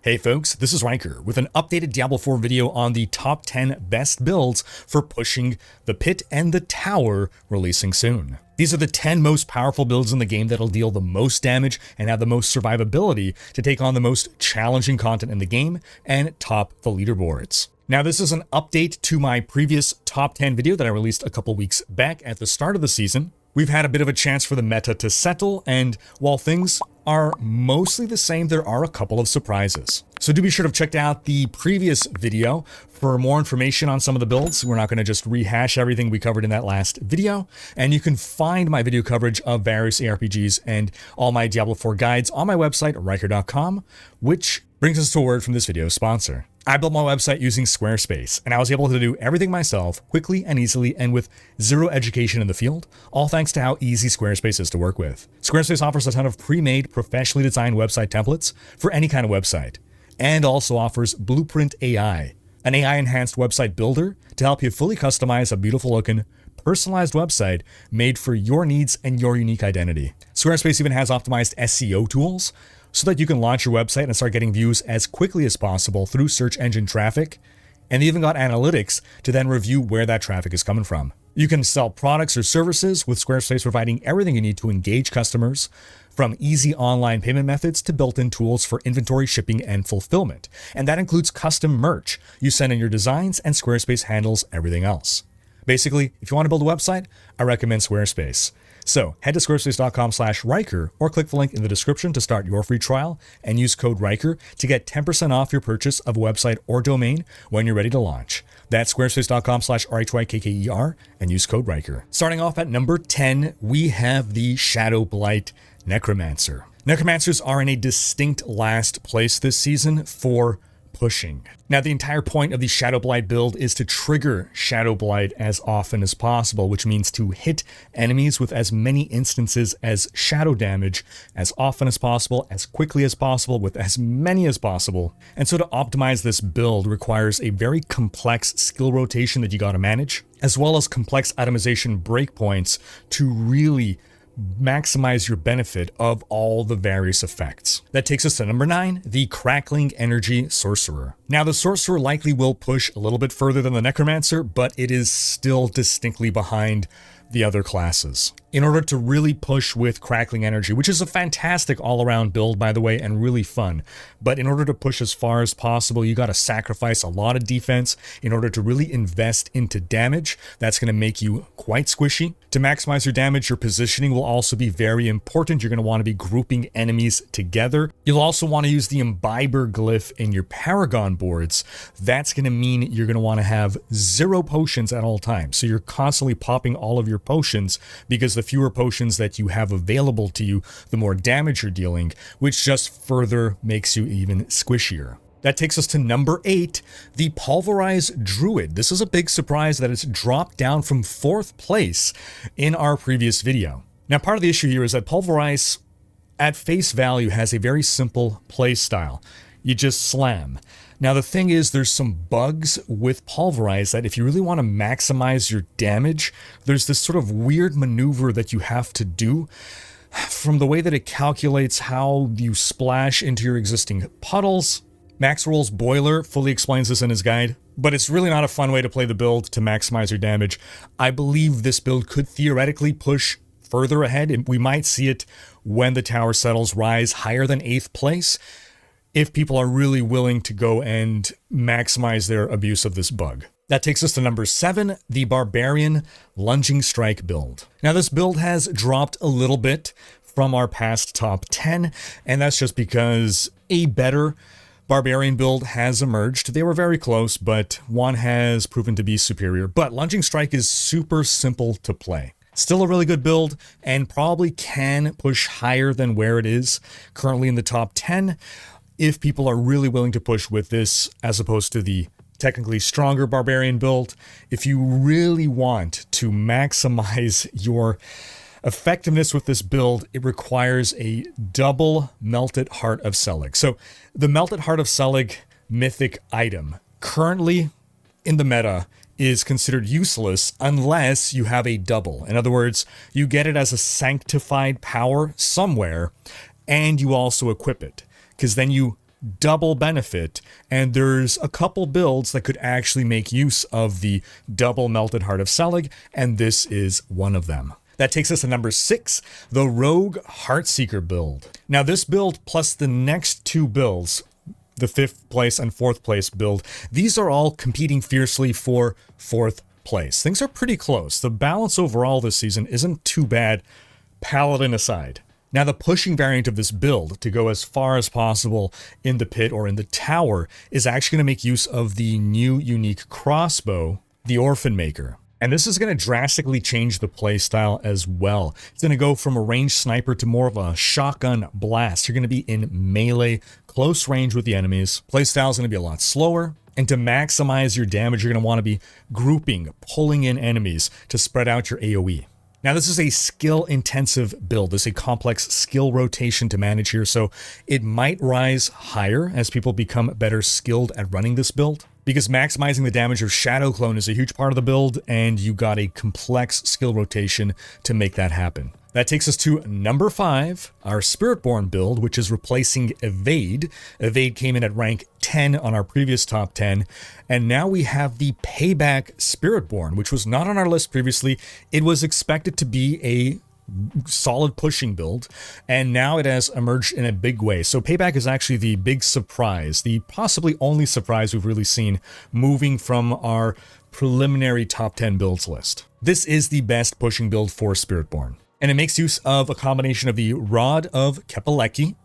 Hey folks, this is Rhykker with an updated Diablo 4 video on the top 10 best builds for pushing the pit and the tower, releasing soon. These are the 10 most powerful builds in the game that'll deal the most damage and have the most survivability to take on the most challenging content in the game and top the leaderboards. Now this is an update to my previous top 10 video that I released a couple weeks back at the start of the season. We've had a bit of a chance for the meta to settle, and while things are mostly the same, there are a couple of surprises. So do be sure to check out the previous video for more information on some of the builds. We're not going to just rehash everything we covered in that last video, and you can find my video coverage of various ARPGs and all my Diablo 4 guides on my website, Rhykker.com, which brings us to a word from this video's sponsor. I built my website using Squarespace, and I was able to do everything myself quickly and easily and with zero education in the field, all thanks to how easy Squarespace is to work with. Squarespace offers a ton of pre-made, professionally designed website templates for any kind of website, and also offers Blueprint AI, an AI-enhanced website builder to help you fully customize a beautiful-looking, personalized website made for your needs and your unique identity. Squarespace even has optimized SEO tools, so that you can launch your website and start getting views as quickly as possible through search engine traffic, and they even got analytics to then review where that traffic is coming from. You can sell products or services with Squarespace providing everything you need to engage customers, from easy online payment methods to built-in tools for inventory, shipping, and fulfillment. And that includes custom merch. You send in your designs and Squarespace handles everything else. Basically, if you want to build a website, I recommend Squarespace. So head to squarespace.com/Rhykker or click the link in the description to start your free trial and use code Rhykker to get 10% off your purchase of a website or domain when you're ready to launch. That's squarespace.com/RHYKKER and use code Rhykker. Starting off at number 10, we have the Shadow Blight Necromancer. Necromancers are in a distinct last place this season for pushing. Now, the entire point of the Shadow Blight build is to trigger Shadow Blight as often as possible, which means to hit enemies with as many instances as shadow damage as often as possible, as quickly as possible, with as many as possible. And so to optimize this build requires a very complex skill rotation that you gotta manage, as well as complex itemization breakpoints to really maximize your benefit of all the various effects. That takes us to number 9, the Crackling Energy Sorcerer. Now, the Sorcerer likely will push a little bit further than the Necromancer, but it is still distinctly behind the other classes. In order to really push with Crackling Energy, which is a fantastic all-around build, by the way, and really fun, but in order to push as far as possible, you gotta sacrifice a lot of defense in order to really invest into damage. That's gonna make you quite squishy. To maximize your damage, your positioning will also be very important. You're gonna wanna be grouping enemies together. You'll also wanna use the Imbiber glyph in your Paragon boards. That's gonna mean you're gonna wanna have 0 potions at all times. So you're constantly popping all of your potions, because the fewer potions that you have available to you, the more damage you're dealing, which just further makes you even squishier. That takes us to number 8, the Pulverized Druid. This is a big surprise that it's dropped down from 4th place in our previous video. Now, part of the issue here is that Pulverize, at face value, has a very simple play style. You just slam. Now, the thing is, there's some bugs with Pulverize that if you really want to maximize your damage, there's this sort of weird maneuver that you have to do. From the way that it calculates how you splash into your existing puddles. Maxroll's Boiler fully explains this in his guide, but it's really not a fun way to play the build to maximize your damage. I believe this build could theoretically push further ahead, and we might see it when the tower settles rise higher than 8th place, if people are really willing to go and maximize their abuse of this bug. That takes us to number 7, the Barbarian Lunging Strike build. Now, this build has dropped a little bit from our past top 10, and that's just because a better Barbarian build has emerged. They were very close, but one has proven to be superior. But Lunging Strike is super simple to play. Still a really good build, and probably can push higher than where it is currently in the top 10. If people are really willing to push with this, as opposed to the technically stronger Barbarian build. If you really want to maximize your effectiveness with this build, it requires a double Melted Heart of Selig. So the Melted Heart of Selig mythic item currently in the meta is considered useless unless you have a double. In other words, you get it as a sanctified power somewhere, and you also equip it, because then you double benefit, and there's a couple builds that could actually make use of the double Melted Heart of Selig, and this is one of them. That takes us to number 6, the Rogue Heartseeker build. Now this build plus the next two builds, the 5th place and 4th place build, these are all competing fiercely for 4th place. Things are pretty close. The balance overall this season isn't too bad, Paladin aside. Now the pushing variant of this build, to go as far as possible in the pit or in the tower, is actually going to make use of the new unique crossbow, the Orphan Maker. And this is going to drastically change the playstyle as well. It's going to go from a ranged sniper to more of a shotgun blast. You're going to be in melee, close range with the enemies. Playstyle is going to be a lot slower. And to maximize your damage, you're going to want to be grouping, pulling in enemies to spread out your AoE. Now, this is a skill-intensive build. There's a complex skill rotation to manage here, so it might rise higher as people become better skilled at running this build, because maximizing the damage of Shadow Clone is a huge part of the build, and you got a complex skill rotation to make that happen. That takes us to number 5, our Spiritborn build, which is replacing Evade. Evade came in at rank 10 on our previous top 10, and now we have the Payback Spiritborn, which was not on our list previously. It was expected to be a solid pushing build, and now it has emerged in a big way. So Payback is actually the big surprise, the possibly only surprise we've really seen moving from our preliminary top 10 builds list. This is the best pushing build for Spiritborn. And it makes use of a combination of the Rod of Kepaleki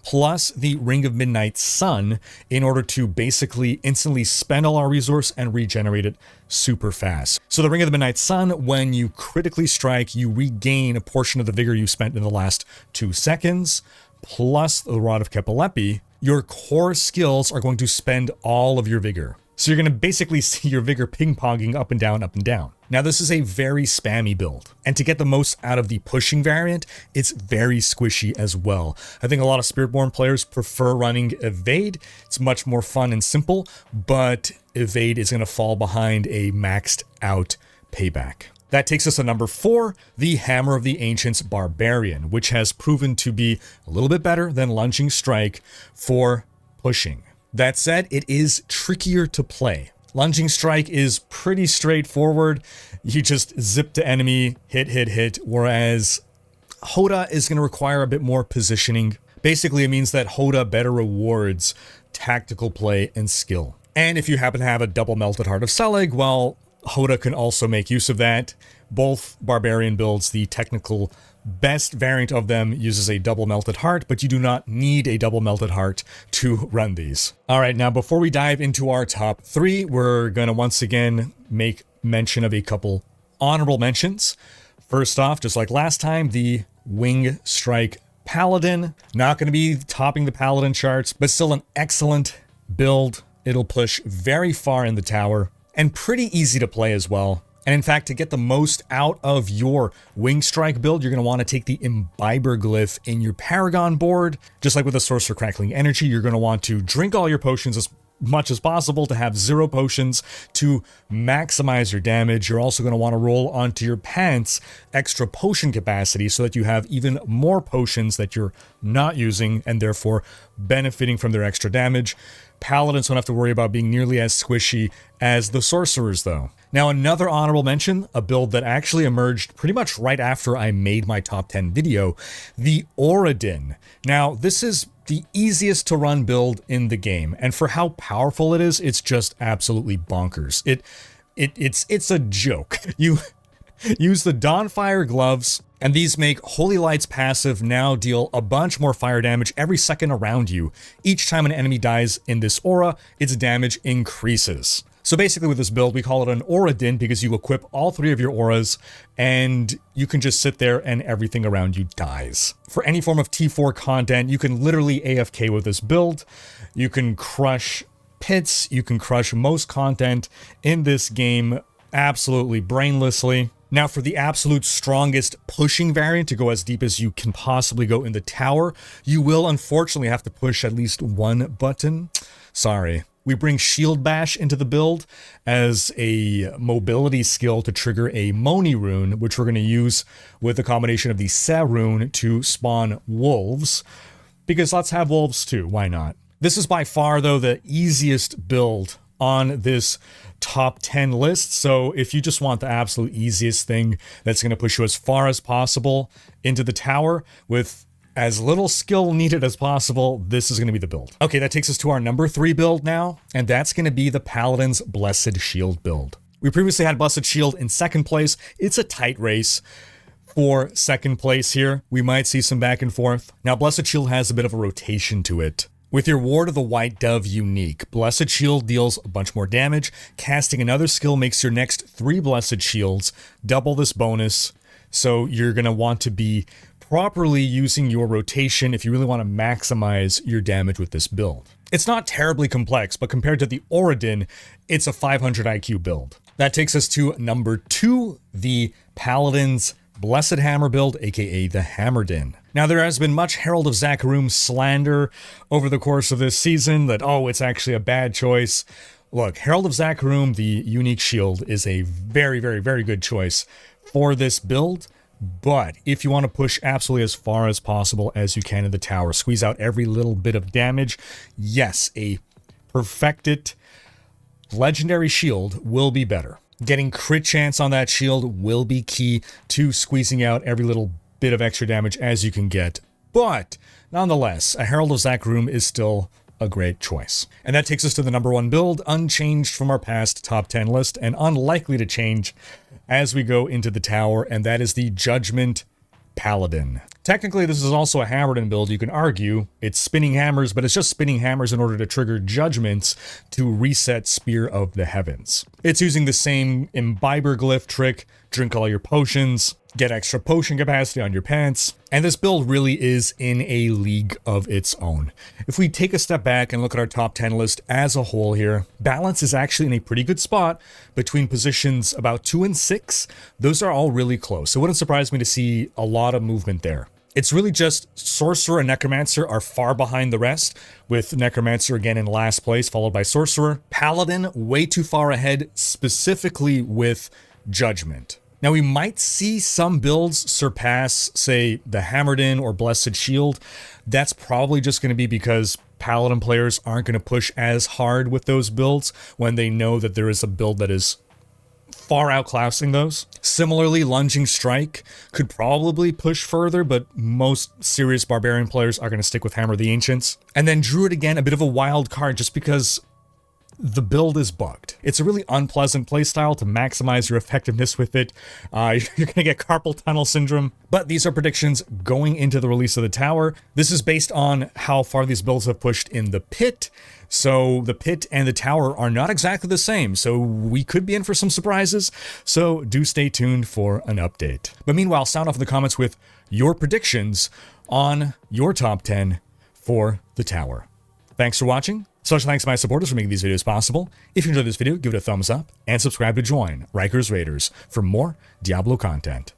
plus the Ring of Midnight Sun in order to basically instantly spend all our resource and regenerate it super fast. So the Ring of the Midnight Sun, when you critically strike, you regain a portion of the vigor you spent in the last 2 seconds, plus the Rod of Kepaleki, your core skills are going to spend all of your vigor. So you're going to basically see your vigor ping-ponging up and down, up and down. Now this is a very spammy build, and to get the most out of the pushing variant, it's very squishy as well. I think a lot of Spiritborn players prefer running Evade. It's much more fun and simple, but Evade is going to fall behind a maxed out Payback. That takes us to number 4, the Hammer of the Ancients Barbarian, which has proven to be a little bit better than Lunging Strike for pushing. That said, it is trickier to play. Lunging Strike is pretty straightforward. You just zip to enemy, hit, whereas Hoda is going to require a bit more positioning. Basically, it means that Hoda better rewards tactical play and skill. And if you happen to have a double Melted Heart of Selig, well, Hoda can also make use of that. Both Barbarian builds, the technical best variant of them uses a double Melted Heart, but you do not need a double Melted Heart to run these. All right, now before we dive into our top 3, we're going to once again make mention of a couple honorable mentions. First off, just like last time, the Wing Strike Paladin. Not going to be topping the Paladin charts, but still an excellent build. It'll push very far in the tower and pretty easy to play as well. And in fact, to get the most out of your Wing Strike build, you're going to want to take the Imbiber glyph in your Paragon board. Just like with the Sorcerer Crackling Energy, you're going to want to drink all your potions as much as possible to have 0 potions to maximize your damage. You're also going to want to roll onto your pants extra potion capacity so that you have even more potions that you're not using and therefore benefiting from their extra damage. Paladins don't have to worry about being nearly as squishy as the Sorcerers though. Now another honorable mention, a build that actually emerged pretty much right after I made my top 10 video, the Oradin. Now this is the easiest to run build in the game, and for how powerful it is, it's just absolutely bonkers. It's a joke. You use the Dawnfire gloves, and these make Holy Light's passive now deal a bunch more fire damage every second around you. Each time an enemy dies in this aura, its damage increases. So basically with this build, we call it an Oradin because you equip all 3 of your auras and you can just sit there and everything around you dies. For any form of T4 content, you can literally AFK with this build. You can crush pits, you can crush most content in this game absolutely brainlessly. Now for the absolute strongest pushing variant to go as deep as you can possibly go in the tower, you will unfortunately have to push at least 1 button. Sorry. We bring Shield Bash into the build as a mobility skill to trigger a Moni rune, which we're going to use with a combination of the Se rune to spawn wolves. Because let's have wolves too, why not? This is by far, though, the easiest build on this top 10 list. So if you just want the absolute easiest thing that's going to push you as far as possible into the tower with as little skill needed as possible, this is going to be the build. Okay, that takes us to our number 3 build now, and that's going to be the Paladin's Blessed Shield build. We previously had Blessed Shield in second place. It's a tight race for second place here. We might see some back and forth. Now, Blessed Shield has a bit of a rotation to it. With your Ward of the White Dove unique, Blessed Shield deals a bunch more damage. Casting another skill makes your next 3 Blessed Shields double this bonus. So you're going to want to be properly using your rotation if you really want to maximize your damage with this build. It's not terribly complex, but compared to the Oradin, it's a 500 IQ build. That takes us to number 2, the Paladin's Blessed Hammer build, aka the Hammerdin. Now, there has been much Herald of Zakarum slander over the course of this season that, oh, it's actually a bad choice. Look, Herald of Zakarum, the unique shield, is a very, very, very good choice for this build. But if you want to push absolutely as far as possible as you can in the tower, squeeze out every little bit of damage, yes, a perfected legendary shield will be better. Getting crit chance on that shield will be key to squeezing out every little bit of extra damage as you can get. But nonetheless, a Herald of Zakarum is still a great choice. And that takes us to the number 1 build, unchanged from our past top 10 list and unlikely to change as we go into the tower, and that is the Judgment Paladin. Technically, this is also a Hammerdin build. You can argue it's spinning hammers, but it's just spinning hammers in order to trigger judgments to reset Spear of the Heavens. It's using the same Imbiber glyph trick, drink all your potions, get extra potion capacity on your pants, and this build really is in a league of its own. If we take a step back and look at our top 10 list as a whole here, balance is actually in a pretty good spot between positions about 2 and 6. Those are all really close. It wouldn't surprise me to see a lot of movement there. It's really just Sorcerer and Necromancer are far behind the rest, with Necromancer again in last place, followed by Sorcerer. Paladin way too far ahead, specifically with Judgment. Now, we might see some builds surpass, say, the Hammerdin or Blessed Shield. That's probably just going to be because Paladin players aren't going to push as hard with those builds when they know that there is a build that is far outclassing those. Similarly, Lunging Strike could probably push further, but most serious Barbarian players are going to stick with Hammer of the Ancients. And then Druid, again, a bit of a wild card just because the build is bugged. It's a really unpleasant playstyle to maximize your effectiveness with it. You're going to get carpal tunnel syndrome. But these are predictions going into the release of the tower. This is based on how far these builds have pushed in the pit. So the pit and the tower are not exactly the same. So we could be in for some surprises. So do stay tuned for an update. But meanwhile, sound off in the comments with your predictions on your top 10 for the tower. Thanks for watching. Special thanks to my supporters for making these videos possible. If you enjoyed this video, give it a thumbs up and subscribe to join Rhykkers Raiders for more Diablo content.